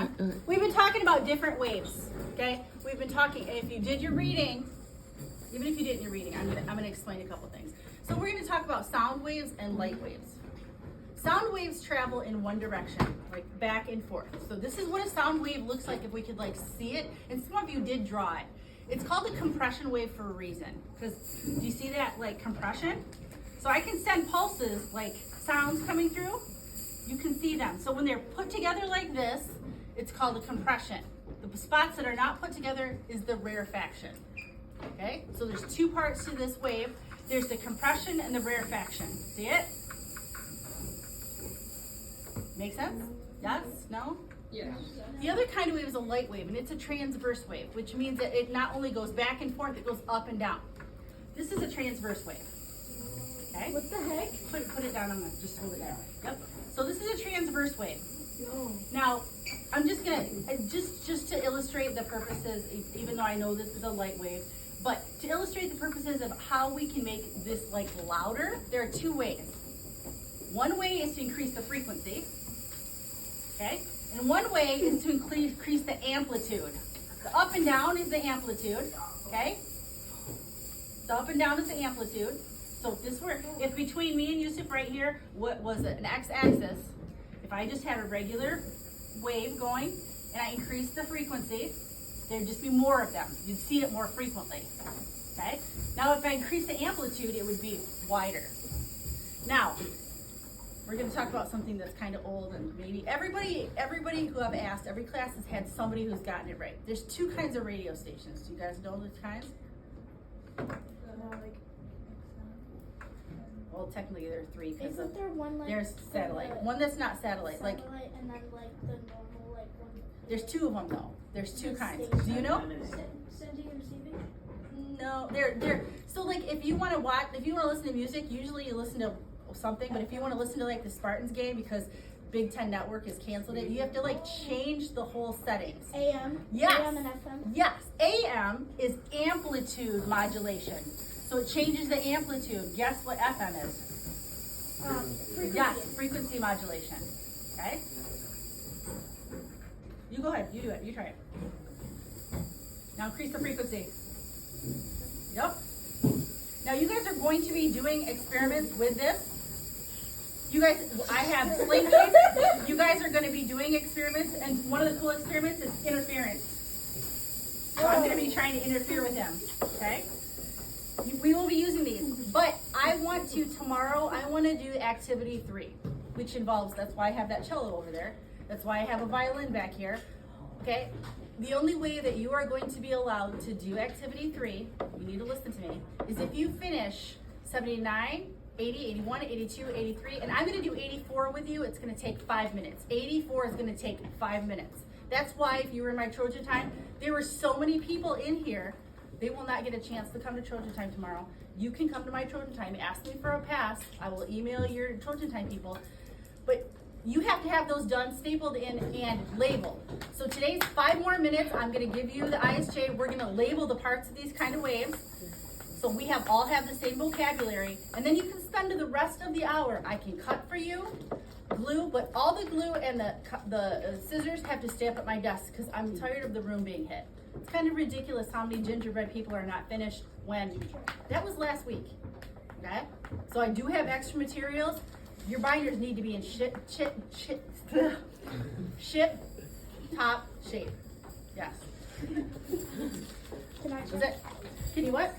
on. We've been talking about different waves, okay? We've been talking, if you did your reading, even if you didn't your reading, I'm gonna explain a couple things. So we're gonna talk about sound waves and light waves. Sound waves travel in one direction, like back and forth. So this is what a sound wave looks like if we could like see it, and some of you did draw it. It's called a compression wave for a reason, because do you see that like compression? So I can send pulses, like sounds coming through, you can see them. So when they're put together like this, it's called a compression. The spots that are not put together is the rarefaction. Okay, so there's two parts to this wave. There's the compression and the rarefaction. See it? Make sense? Yes? No? Yes. The other kind of wave is a light wave, and it's a transverse wave, which means that it not only goes back and forth, it goes up and down. This is a transverse wave. Okay? What the heck? Put it down on the, just hold it there. Yep. So this is a transverse wave. No. Now, I'm just gonna, just to illustrate the purposes, even though I know this is a light wave, but to illustrate the purposes of how we can make this like louder, there are two ways. One way is to increase the frequency, okay? And one way is to increase the amplitude. The up and down is the amplitude, okay? The up and down is the amplitude. So if this were, if between me and Yusuf right here, what was it, an x-axis, if I just had a regular wave going and I increased the frequency, there'd just be more of them. You'd see it more frequently, okay? Now if I increase the amplitude, it would be wider. Now, we're gonna talk about something that's kind of old, and maybe everybody who I've asked, every class has had somebody who's gotten it right. There's two kinds of radio stations. Do you guys know the kinds? Well, technically there are three. Isn't there one like there's satellite. One that's not satellite. Like and then like the normal like one. There's two of them though. There's two kinds. Station. Do you know? Sending and receiving? No, they're so like if you want to watch, if you want to listen to music, usually you listen to something. But if you want to listen to like the Spartans game because Big Ten Network has canceled it, you have to like change the whole settings. AM. Yes. AM and FM. Yes. AM is amplitude modulation. So it changes the amplitude. Guess what FM is? Frequency. Yes, frequency modulation. Okay? You go ahead. You do it. You try it. Now increase the frequency. Yep. Now you guys are going to be doing experiments with this. You guys, I have slinkies. You guys are going to be doing experiments, and one of the cool experiments is interference. So I'm going to be trying to interfere with them. Okay? We will be using these, but I want to tomorrow, I want to do activity 3, which involves, that's why I have that cello over there. That's why I have a violin back here. Okay? The only way that you are going to be allowed to do activity 3, you need to listen to me, is if you finish 79, 80, 81, 82, 83, and I'm going to do 84 with you. It's going to take 5 minutes. 84 is going to take 5 minutes. That's why if you were in my Trojan time, there were so many people in here. They will not get a chance to come to Trojan Time tomorrow. You can come to my Trojan Time, ask me for a pass. I will email your Trojan Time people. But you have to have those done, stapled in, and labeled. So today's 5 more minutes. I'm going to give you the ISJ. We're going to label the parts of these kind of waves. So we all have the same vocabulary. And then you can spend the rest of the hour. I can cut for you, glue, but all the glue and the scissors have to stay up at my desk because I'm tired of the room being hit. It's kind of ridiculous how many gingerbread people are not finished when that was last week. Okay? So I do have extra materials. Your binders need to be in ship top shape. Yes. Can I Is it? Can you what?